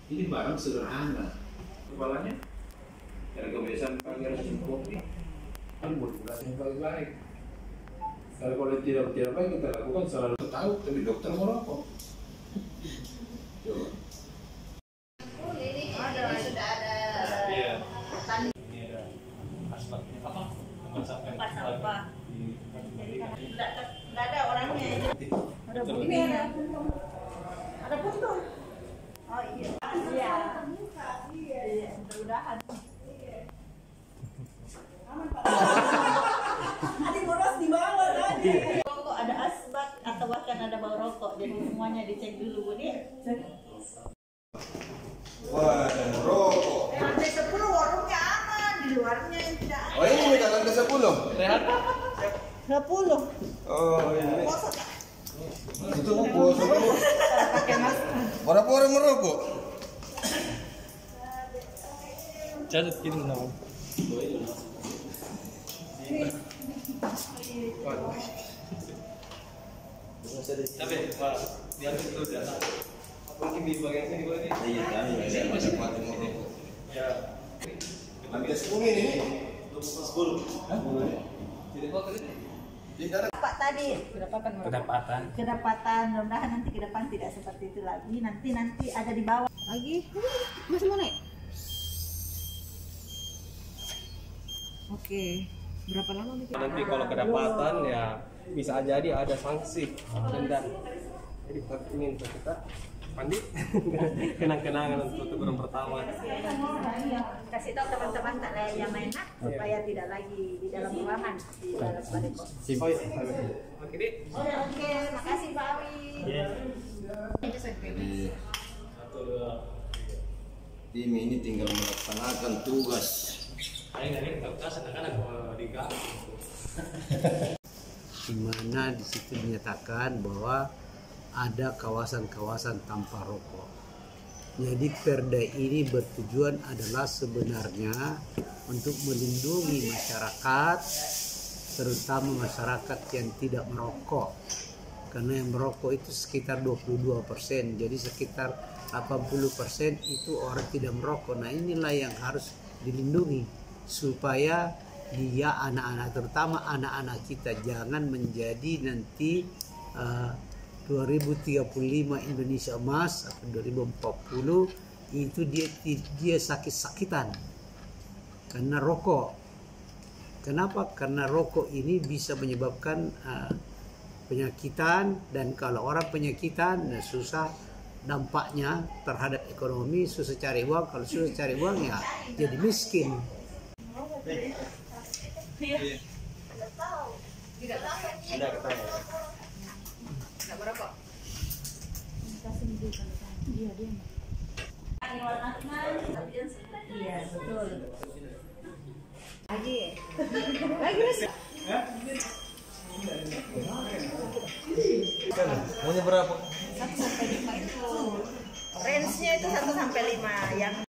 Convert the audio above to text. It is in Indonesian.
Ini barang sederhana. Kepalanya dari kebiasaan pagi harus minum kopi. Kan buat yang baik-baik. Kalau tidak baik kita lakukan selalu tahu, tapi dokter merokok. Coba. Sudah ada. Iya. Ini ada asbaknya apa? Tempat sampah. Jadi tidak ada orangnya. Ada puntung. Ini ada puntung. Oh iya. Iya. Iya. Mudah-mudahan. Ada boros di bawah tadi. Rokok ada asbak atau bahkan ada bau rokok. Jadi semuanya dicek dulu, Bu. Wah, dan rokok. Lantai 10 warungnya aman, di luarnya yang tidak aman. Oh, ini minta lantai 10. 20. Oh, ini. Kosong. Itu bos. Pakai masker. Berapa orang merokok? Catat kirim nama. Tapi Pak, diambil dulu data. Mungkin di bagian sini boleh nih. Iya, kami ada kuat merokok. Ya. Lantai 10 ini. 10. Hah? Tidak kok tadi. Tidak ada. Pak tadi kedapatan, mudah-mudahan nanti ke depan tidak seperti itu lagi. Nanti ada di bawah lagi. Masih mau naik? Oke. Berapa lama nih? Nanti kalau kedapatan ya bisa jadi ada sanksi denda. Jadi ini untuk kita mandi kenang-kenangan untuk teguran pertama. Kasih tahu teman-teman tak yang enak supaya tidak lagi di dalam ruangan di dalam padepokan. Oh iya. Oke, Oke, makasih Pak Awi. Jadi, tim ini tinggal melaksanakan tugas. Di mana di situ dinyatakan bahwa ada kawasan-kawasan tanpa rokok. Jadi perda ini bertujuan adalah sebenarnya untuk melindungi masyarakat, terutama masyarakat yang tidak merokok. Karena yang merokok itu sekitar 22%, jadi sekitar 80% itu orang tidak merokok. Nah inilah yang harus dilindungi supaya dia anak-anak, terutama anak-anak kita jangan menjadi nanti 2035 Indonesia emas atau 2040 itu dia sakit-sakitan karena rokok. Kenapa? Karena rokok ini bisa menyebabkan penyakitan, dan kalau orang penyakitan susah dampaknya terhadap ekonomi, susah cari uang. Kalau susah cari uang ya jadi miskin. Tidak tahu. Tidak merokok. Iya, betul. Lagi. Maunya berapa? 1 sampai 5 itu. Range-nya itu 1 sampai 5. Yang